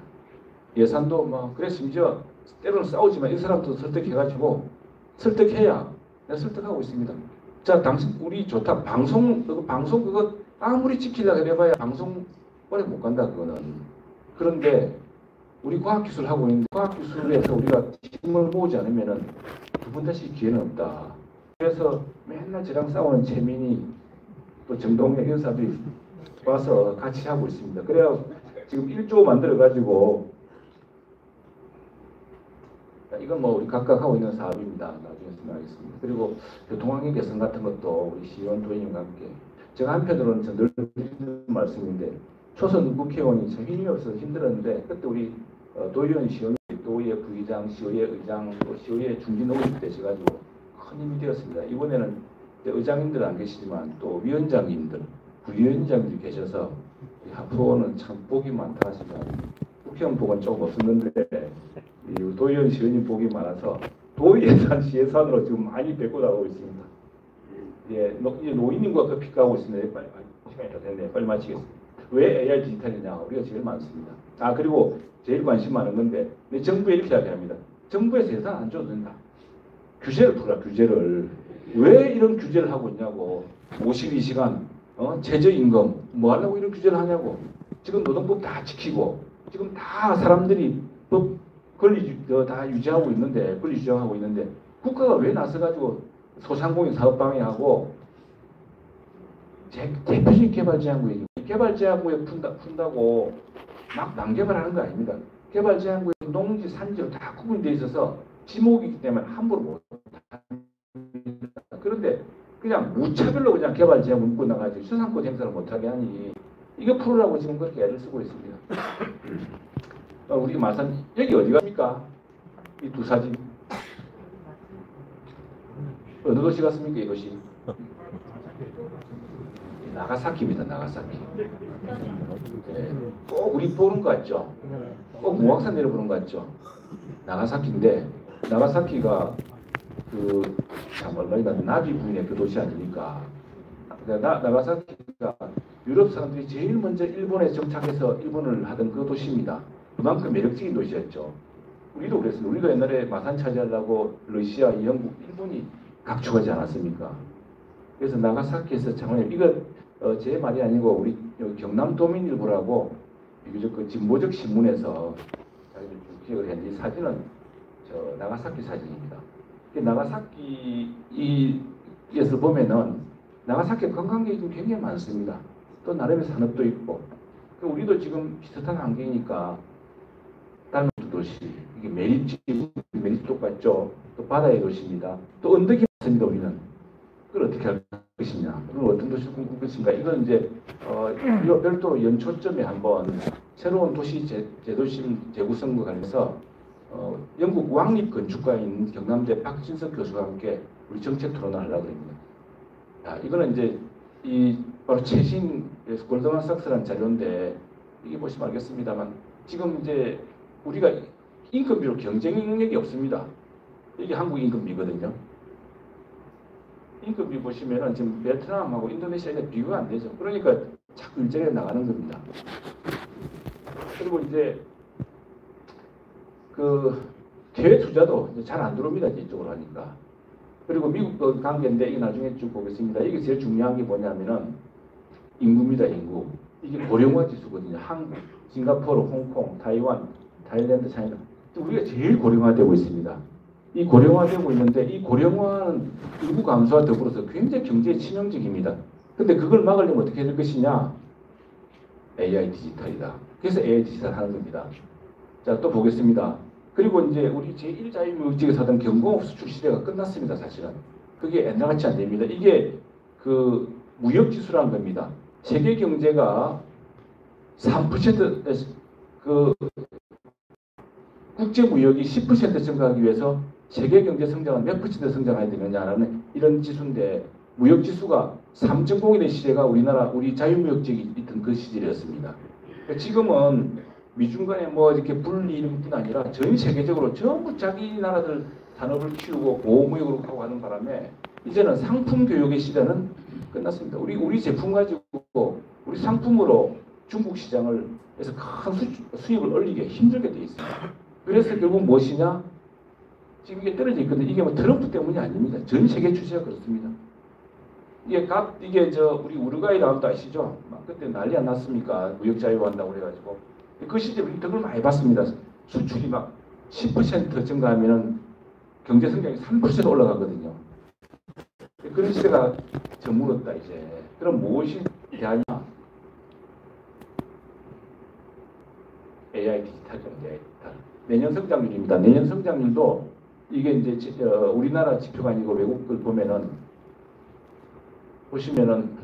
예산도 막 그래 심지어 때로는 싸우지만 이 사람도 설득해가지고 설득해야 내가 설득하고 있습니다. 자, 당신 우리 좋다. 방송 그거 아무리 지키려고 해봐야 방송 오래 못 간다 그거는. 그런데 우리 과학기술 하고 있는데 과학기술에서 우리가 힘을 모으지 않으면은 두 번 다시 기회는 없다. 그래서 맨날 저랑 싸우는 최민희 또 정동영 이런 사람들이 와서 같이 하고 있습니다. 그래야 지금 1조 만들어가지고 이건 뭐 우리 각각 하고 있는 사업입니다. 나중에 설명하겠습니다. 그리고 교통환경 개선 같은 것도 우리 시의원 도의원과 함께 제가 한편으로는 늘 드리는 말씀인데 초선 국회의원이 참 힘이 없어서 힘들었는데 그때 우리 도의원 시의원 도의회 부의장, 시의회 의장, 또 시의회 중진 의원이 되셔가지고 큰 힘이 되었습니다. 이번에는 의장님들은 안 계시지만 또 위원장님들, 부위원장님들이 계셔서 앞으로는 참 복이 많다 하시죠. 국회의원 복은 조금 없었는데 도의원 시의원님 복이 많아서 도의예산 시예산으로 지금 많이 뺏고 나가고 있습니다. 예, 노인님과 커피 가고 있습니다. 빨리 시간이 다 됐네요. 빨리 마치겠습니다. 왜 AI 디지털이냐? 우리가 제일 많습니다. 그리고 제일 관심 많은 건데 정부에 이렇게 이야기합니다. 정부에서 예산 안 줘도 된다. 규제를 풀라. 규제를. 왜 이런 규제를 하고 있냐고. 52시간 최저임금 뭐 하려고 이런 규제를 하냐고. 지금 노동법 다 지키고 지금 다 사람들이 법 권리 다 유지하고 있는데 권리 주장하고 있는데 국가가 왜 나서가지고 소상공인 사업 방해하고 대표적인 개발제한구 얘기 개발제한구에 푼다고 막 난개발하는 거 아닙니다. 개발제한구에 농지 산지로 다 구분되어 있어서 지목이기 때문에 함부로 못 합니다. 그런데 그냥 무차별로 그냥 개발 제한 문구 나가지고 수상권 행사를 못하게 하니 이거 풀으라고 지금 그렇게 애를 쓰고 있습니다. 우리 마산 여기 어디 갑니까? 이 두 사진 어느 도시 같습니까? 이 도시 나가사키입니다. 나가사키. 네. 꼭 우리 보는 것 같죠? 꼭 무악산 내려보는 것 같죠? 나가사키인데 나가사키가 참 얼마나 나비분의 그 도시 아닙니까? 나가사키가 유럽 사람들이 제일 먼저 일본에 정착해서 일본을 하던 그 도시입니다. 그만큼 매력적인 도시였죠. 우리도 그랬습니다. 우리도 옛날에 마산 차지하려고 러시아, 영국, 일본이 각축하지 않았습니까? 그래서 나가사키에서 장관님 이거 제 말이 아니고 우리 경남도민일보라고 비교적 그 진보적 신문에서 자기들 기획을 했는데 이 사진은 저 나가사키 사진입니다. 나가사키에서 보면은 나가사키 관광객이 좀 굉장히 많습니다. 또 나름의 산업도 있고 우리도 지금 비슷한 환경이니까 다른 도시 이게 메리츠 똑같죠. 또 바다의 도시입니다. 또 언덕이 많습니다. 우리는 그걸 어떻게 할 것이냐, 그걸 어떤 도시를 꿈꿀 것인가. 이건 이제 별도로 연초점에 한번 새로운 도시 재도심 재구성과 관련해서 영국 왕립 건축가인 경남대 박진석 교수와 함께 우리 정책 토론을 하려고 합니다. 이거는 이제 바로 최신 골드만삭스라는 자료인데 이게 보시면 알겠습니다만 지금 이제 우리가 인건비로 경쟁 능력이 없습니다. 이게 한국 인건비거든요. 인건비 보시면은 지금 베트남하고 인도네시아에 비교가 안 되죠. 그러니까 자꾸 일자리가 나가는 겁니다. 그리고 이제 해외 투자도 잘 안 들어옵니다. 이쪽으로 하니까. 그리고 미국 관계인데 이게 나중에 쭉 보겠습니다. 이게 제일 중요한 게 뭐냐면은 인구입니다. 인구. 이게 고령화 지수거든요. 한국, 싱가포르, 홍콩, 타이완, 타일랜드, 차이나. 우리가 제일 고령화되고 있습니다. 이 고령화되고 있는데 이 고령화는 인구 감소와 더불어서 굉장히 경제에 치명적입니다. 근데 그걸 막으려면 어떻게 될 것이냐? AI 디지털이다. 그래서 AI 디지털 하는 겁니다. 자, 또 보겠습니다. 그리고 이제 우리 제1자유무역지역에서 하던 경공업 수출 시대가 끝났습니다. 사실은. 그게 옛날같이 안 됩니다. 이게 그 무역지수라는 겁니다. 세계 경제가 3% 국제 무역이 10% 증가하기 위해서 세계 경제 성장은 몇 퍼센트 성장해야 되느냐라는 이런 지수인데 무역 지수가 3.0의 시대가 우리 자유무역지역이 있던 그 시절이었습니다. 그러니까 지금은 미중 간에 뭐 이렇게 분리 이런 뿐 아니라 전 세계적으로 전부 자기 나라들 산업을 키우고 보호무역으로 하고 하는 바람에 이제는 상품 교육의 시대는 끝났습니다. 우리 제품 가지고 우리 상품으로 중국 시장을 해서 큰 수입을 올리기 힘들게 돼 있습니다. 그래서 결국 무엇이냐? 지금 이게 떨어져 있거든요. 이게 뭐 트럼프 때문이 아닙니다. 전 세계 추세가 그렇습니다. 이게 우리 우루과이 라운드 아시죠? 막 그때 난리 안 났습니까? 무역 자유화한다고 그래가지고 그 시절에 우리 덕을 많이 봤습니다. 수출이 막 10% 증가하면은 경제 성장이 3% 올라가거든요. 그런 시대가 저물었다 이제. 그럼 무엇이 대하냐? AI 디지털 경제. 내년 성장률입니다. 내년 성장률도 이게 이제 우리나라 지표가 아니고 외국 걸 보면은 보시면은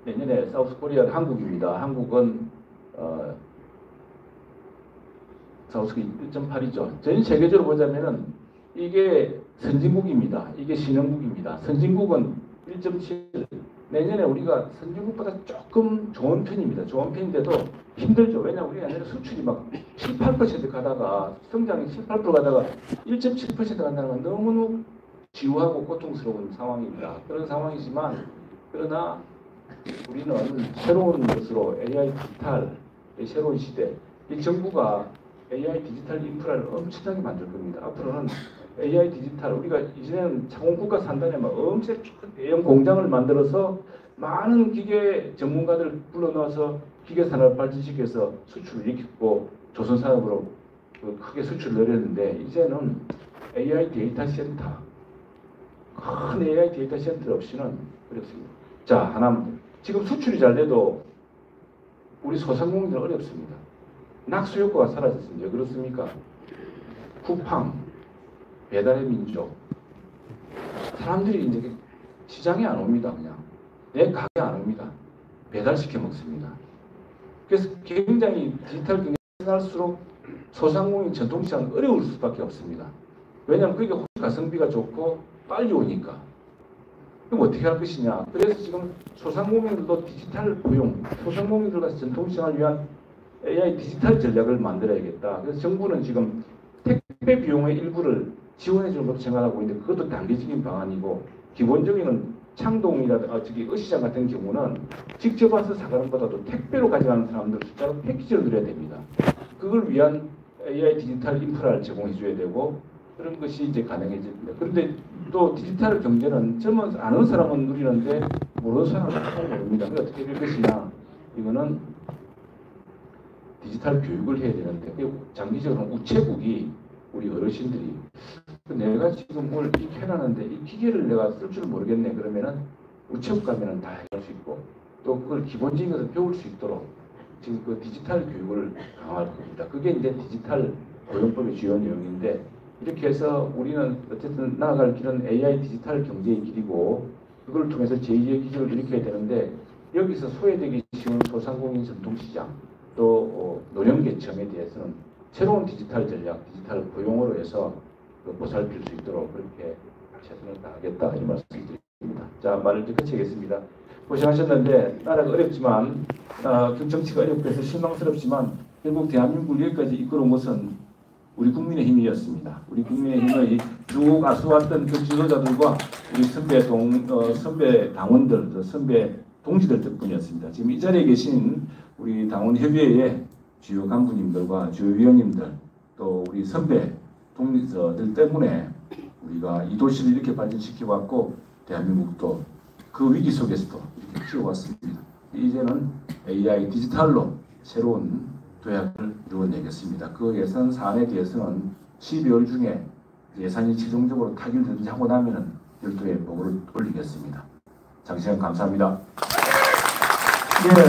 내년에 사우스 코리아 한국입니다. 한국은 사우스 1.8이죠. 전 세계적으로 보자면은 이게 선진국입니다. 이게 신흥국입니다. 선진국은 1.7. 내년에 우리가 선진국보다 조금 좋은 편입니다. 좋은 편인데도 힘들죠. 왜냐하면 우리가 옛날에 수출이 막 7, 8% 가다가 성장이 7, 8% 가다가 1.7% 간다는 건 너무너무 지루하고 고통스러운 상황입니다. 그런 상황이지만 그러나 우리는 새로운 것으로 AI 디지털, 새로운 시대, 이 정부가 AI 디지털 인프라를 엄청나게 만들 겁니다. 앞으로는 AI 디지털, 우리가 이제는 자본국가 산단에 막 엄청 대형 공장을 만들어서 많은 기계 전문가들 불러넣어서 기계 산업을 발전시켜서 수출을 일으켰고 조선산업으로 크게 수출을 늘렸는데 이제는 AI 데이터 센터, 큰 AI 데이터 센터 없이는 어렵습니다. 자, 하나 지금 수출이 잘 돼도 우리 소상공인들은 어렵습니다. 낙수 효과가 사라졌습니다. 그렇습니까? 쿠팡, 배달의 민족, 사람들이 이제 시장에 안 옵니다. 그냥 내 가게 안 옵니다. 배달시켜 먹습니다. 그래서 굉장히 디지털 경제가 할수록 소상공인 전통시장은 어려울 수밖에 없습니다. 왜냐하면 그게 훨씬 가성비가 좋고 빨리 오니까. 그럼 어떻게 할 것이냐. 그래서 지금 소상공인들도 디지털 고용, 소상공인들과 전통시장을 위한 AI 디지털 전략을 만들어야겠다. 그래서 정부는 지금 택배 비용의 일부를 지원해 주는 것도 생각하고 있는데 그것도 단기적인 방안이고, 기본적인 창동이라든가 어시장 같은 경우는 직접 와서 사가는 것보다도 택배로 가져가는 사람들 숫자로 패키지를 늘려야 됩니다. 그걸 위한 AI 디지털 인프라를 제공해 줘야 되고, 그런 것이 이제 가능해집니다. 그런데 또 디지털 경제는 처음 아는 사람은 누리는데 모르는 사람은 잘 모릅니다. 그게 어떻게 될 것이냐. 이거는 디지털 교육을 해야 되는데, 장기적으로는 우체국이 우리 어르신들이 내가 지금 뭘 이렇게 해놨는데 이 기계를 내가 쓸 줄 모르겠네. 그러면은 우체국 가면은 다 해줄 수 있고, 또 그걸 기본적인 것을 배울 수 있도록 지금 그 디지털 교육을 강화할 겁니다. 그게 이제 디지털 고용법의 주요 내용인데, 이렇게 해서 우리는 어쨌든 나아갈 길은 AI 디지털 경제의 길이고, 그걸 통해서 제2의 기술을 일으켜야 되는데, 여기서 소외되기 쉬운 소상공인 전통시장 또 노령계층에 대해서는 새로운 디지털 전략, 디지털 고용으로 해서 보살필 수 있도록 그렇게 최선을 다하겠다, 이 말씀드립니다. 자, 말을 이제 끝내겠습니다. 고생하셨는데, 나라가 어렵지만, 정치가 어렵고 해서 실망스럽지만, 결국 대한민국을 여기까지 이끌어온 것은 우리 국민의힘이었습니다. 우리 국민의힘의 쭉 아수왔던 그 지도자들과 우리 선배 당원들, 선배 동지들 덕분이었습니다. 지금 이 자리에 계신 우리 당원협의회의 주요 간부님들과 주요 위원님들, 또 우리 선배 동지들 때문에 우리가 이 도시를 이렇게 발전시켜왔고, 대한민국도 그 위기 속에서도 이렇게 키워왔습니다. 이제는 AI 디지털로 새로운 도약을 이루어내겠습니다. 그 예산 사안에 대해서는 12월 중에 예산이 최종적으로 타결되든지 하고 나면은 별도의 보고를 올리겠습니다. 장시간 감사합니다. 네.